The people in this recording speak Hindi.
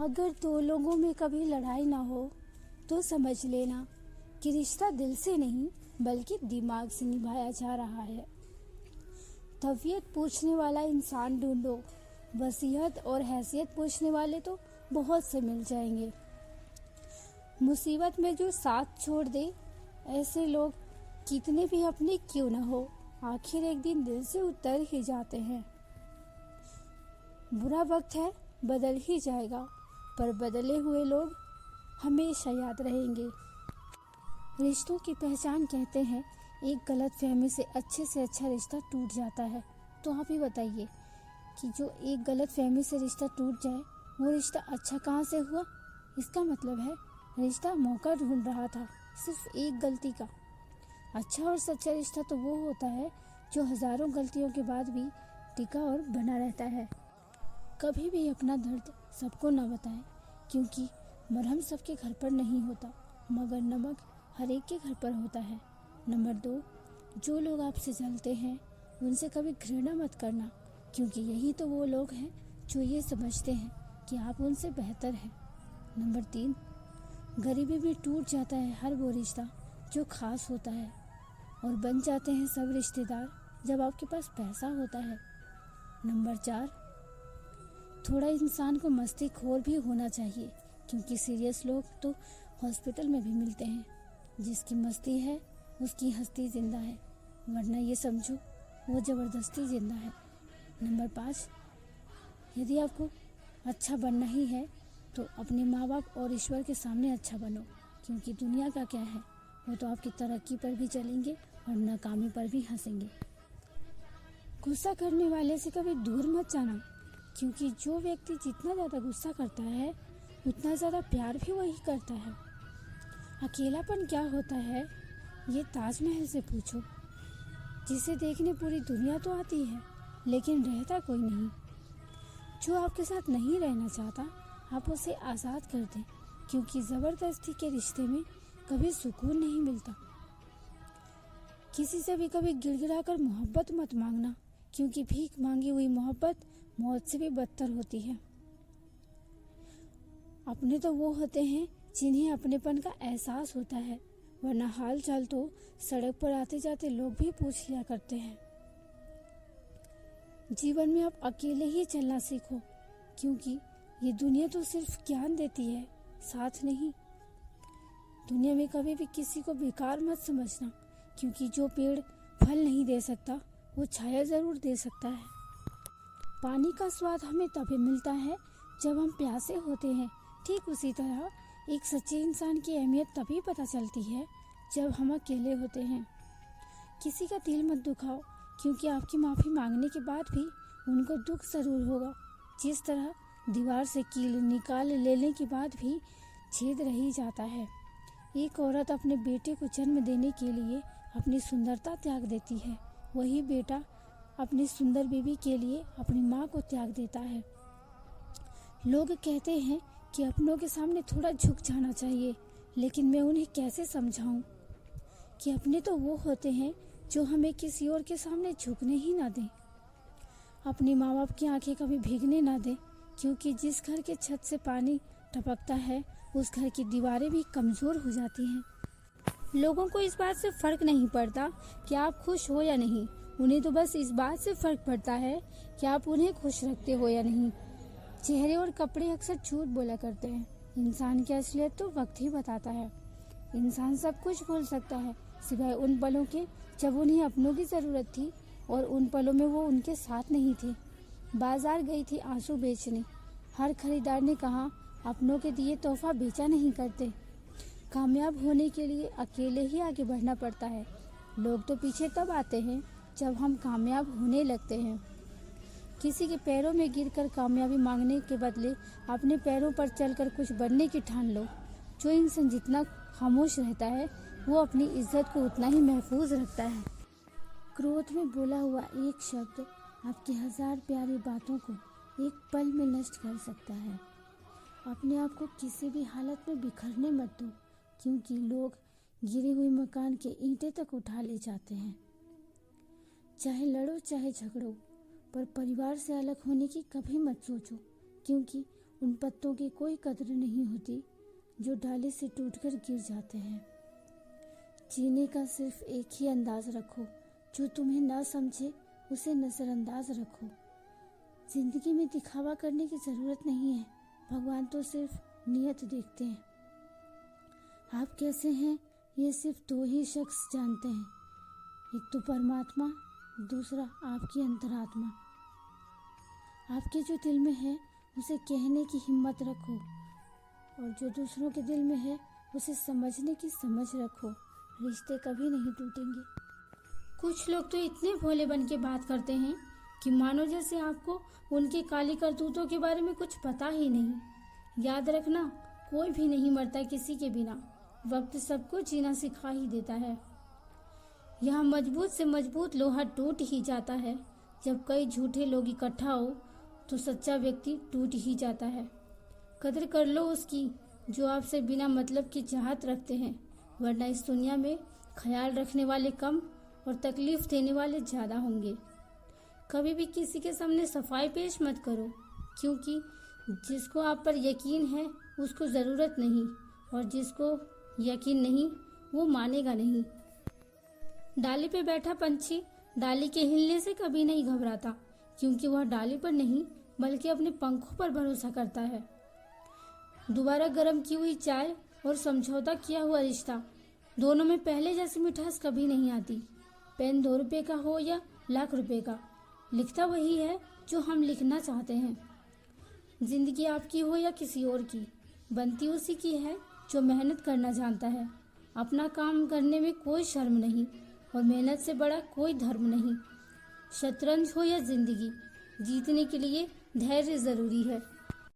अगर दो लोगों में कभी लड़ाई ना हो तो समझ लेना कि रिश्ता दिल से नहीं बल्कि दिमाग से निभाया जा रहा है। तबीयत पूछने वाला इंसान ढूंढो, वसीयत और हैसियत पूछने वाले तो बहुत से मिल जाएंगे। मुसीबत में जो साथ छोड़ दे, ऐसे लोग कितने भी अपने क्यों न हो, आखिर एक दिन दिल से उतर ही जाते हैं। बुरा वक्त है, बदल ही जाएगा, पर बदले हुए लोग हमेशा याद रहेंगे। रिश्तों की पहचान कहते हैं एक गलत फहमी से अच्छा रिश्ता टूट जाता है। तो आप ही बताइए कि जो एक गलत फहमी से रिश्ता टूट जाए वो रिश्ता अच्छा कहाँ से हुआ। इसका मतलब है रिश्ता मौका ढूंढ रहा था सिर्फ एक गलती का। अच्छा और सच्चा रिश्ता तो वो होता है जो हजारों गलतियों के बाद भी टिका और बना रहता है। कभी भी अपना दर्द सबको न बताएं, क्योंकि मरहम सबके घर पर नहीं होता, मगर नमक हर एक के घर पर होता है। नंबर 2, जो लोग आपसे जलते हैं उनसे कभी घृणा मत करना, क्योंकि यही तो वो लोग हैं जो ये समझते हैं कि आप उनसे बेहतर हैं। नंबर 3, गरीबी में टूट जाता है हर वो रिश्ता जो खास होता है, और बन जाते हैं सब रिश्तेदार जब आपके पास पैसा होता है। नंबर 4, थोड़ा इंसान को मस्ती खोर भी होना चाहिए, क्योंकि सीरियस लोग तो हॉस्पिटल में भी मिलते हैं। जिसकी मस्ती है उसकी हस्ती जिंदा है, वरना ये समझो वो जबरदस्ती जिंदा है। नंबर 5, यदि आपको अच्छा बनना ही है तो अपने माँ बाप और ईश्वर के सामने अच्छा बनो, क्योंकि दुनिया का क्या है, वो तो आपकी तरक्की पर भी चलेंगे और नाकामी पर भी हंसेंगे। गुस्सा करने वाले से कभी दूर मत जाना, क्योंकि जो व्यक्ति जितना ज़्यादा गुस्सा करता है उतना ज़्यादा प्यार भी वही करता है। अकेलापन क्या होता है ये ताजमहल से पूछो, जिसे देखने पूरी दुनिया तो आती है लेकिन रहता कोई नहीं। जो आपके साथ नहीं रहना चाहता आप उसे आज़ाद कर दें, क्योंकि ज़बरदस्ती के रिश्ते में कभी सुकून नहीं मिलता। किसी से भी कभी गिड़गिड़ा कर मोहब्बत मत मांगना, क्योंकि भीख मांगी हुई मोहब्बत मौत से भी बदतर होती है। अपने तो वो होते हैं जिन्हें अपनेपन का एहसास होता है, वरना हाल चाल तो सड़क पर आते जाते लोग भी पूछ लिया करते हैं। जीवन में आप अकेले ही चलना सीखो, क्योंकि ये दुनिया तो सिर्फ ज्ञान देती है, साथ नहीं। दुनिया में कभी भी किसी को बेकार मत समझना, क्योंकि जो पेड़ फल नहीं दे सकता वो छाया जरूर दे सकता है। पानी का स्वाद हमें तभी मिलता है जब हम प्यासे होते हैं, ठीक उसी तरह एक सच्चे इंसान की अहमियत तभी पता चलती है जब हम अकेले होते हैं। किसी का दिल मत दुखाओ, क्योंकि आपकी माफ़ी मांगने के बाद भी उनको दुख ज़रूर होगा। जिस तरह दीवार से कील निकाल लेने के बाद भी छेद रह ही जाता है। एक औरत अपने बेटे को जन्म देने के लिए अपनी सुंदरता त्याग देती है, वही बेटा अपनी सुंदर बीवी के लिए अपनी माँ को त्याग देता है। लोग कहते हैं कि अपनों के सामने थोड़ा झुक जाना चाहिए, लेकिन मैं उन्हें कैसे समझाऊं कि अपने तो वो होते हैं जो हमें किसी और के सामने झुकने ही ना दें। अपने माँ बाप की आंखें कभी भीगने ना दें, क्योंकि जिस घर के छत से पानी टपकता है उस घर की दीवारें भी कमज़ोर हो जाती हैं। लोगों को इस बात से फ़र्क नहीं पड़ता कि आप खुश हो या नहीं, उन्हें तो बस इस बात से फ़र्क पड़ता है कि आप उन्हें खुश रखते हो या नहीं। चेहरे और कपड़े अक्सर झूठ बोला करते हैं, इंसान की असलियत तो वक्त ही बताता है। इंसान सब कुछ भूल सकता है सिवाय उन पलों के जब उन्हें अपनों की ज़रूरत थी और उन पलों में वो उनके साथ नहीं थे। बाजार गई थी आंसू बेचने, हर खरीदार ने कहा अपनों के दिए तोहफा बेचा नहीं करते। कामयाब होने के लिए अकेले ही आगे बढ़ना पड़ता है। लोग तो पीछे तब आते हैं जब हम कामयाब होने लगते हैं। किसी के पैरों में गिरकर कामयाबी मांगने के बदले अपने पैरों पर चलकर कुछ बनने की ठान लो। जो इंसान जितना खामोश रहता है वो अपनी इज्जत को उतना ही महफूज रखता है। क्रोध में बोला हुआ एक शब्द आपकी 1000 प्यारी बातों को एक पल में नष्ट कर सकता है। अपने आप को किसी भी हालत में बिखरने मत दो, क्योंकि लोग गिरी हुई मकान के ईंटें तक उठा ले जाते हैं। चाहे लड़ो चाहे झगड़ो, पर परिवार से अलग होने की कभी मत सोचो, क्योंकि उन पत्तों की कोई कद्र नहीं होती जो डाली से टूटकर गिर जाते हैं। जीने का सिर्फ एक ही अंदाज रखो, जो तुम्हें ना समझे उसे नज़रअंदाज रखो। जिंदगी में दिखावा करने की ज़रूरत नहीं है, भगवान तो सिर्फ नियत देखते हैं। आप कैसे हैं ये सिर्फ दो ही शख्स जानते हैं, एक तो परमात्मा, दूसरा आपकी अंतरात्मा। आपके जो दिल में है उसे कहने की हिम्मत रखो, और जो दूसरों के दिल में है उसे समझने की समझ रखो। रिश्ते कभी नहीं टूटेंगे। कुछ लोग तो इतने भोले बन के बात करते हैं कि मानो जैसे आपको उनके काली करतूतों के बारे में कुछ पता ही नहीं। याद रखना, कोई भी नहीं मरता किसी के बिना। वक्त सबको जीना सिखा ही देता है। यहाँ मजबूत से मजबूत लोहा टूट ही जाता है। जब कई झूठे लोग इकट्ठा हो तो सच्चा व्यक्ति टूट ही जाता है। कदर कर लो उसकी जो आपसे बिना मतलब की चाहत रखते हैं, वरना इस दुनिया में ख्याल रखने वाले कम और तकलीफ देने वाले ज़्यादा होंगे। कभी भी किसी के सामने सफाई पेश मत करो, क्योंकि जिसको आप पर यकीन है उसको ज़रूरत नहीं, और जिसको यकीन नहीं वो मानेगा नहीं। डाली पे बैठा पंछी डाली के हिलने से कभी नहीं घबराता, क्योंकि वह डाली पर नहीं बल्कि अपने पंखों पर भरोसा करता है। दोबारा गर्म की हुई चाय और समझौता किया हुआ रिश्ता, दोनों में पहले जैसी मिठास कभी नहीं आती। पेन 2 रुपए का हो या लाख रुपए का, लिखता वही है जो हम लिखना चाहते हैं। जिंदगी आपकी हो या किसी और की, बनती उसी की है जो मेहनत करना जानता है। अपना काम करने में कोई शर्म नहीं, और मेहनत से बड़ा कोई धर्म नहीं। शतरंज हो या जिंदगी, जीतने के लिए धैर्य जरूरी है।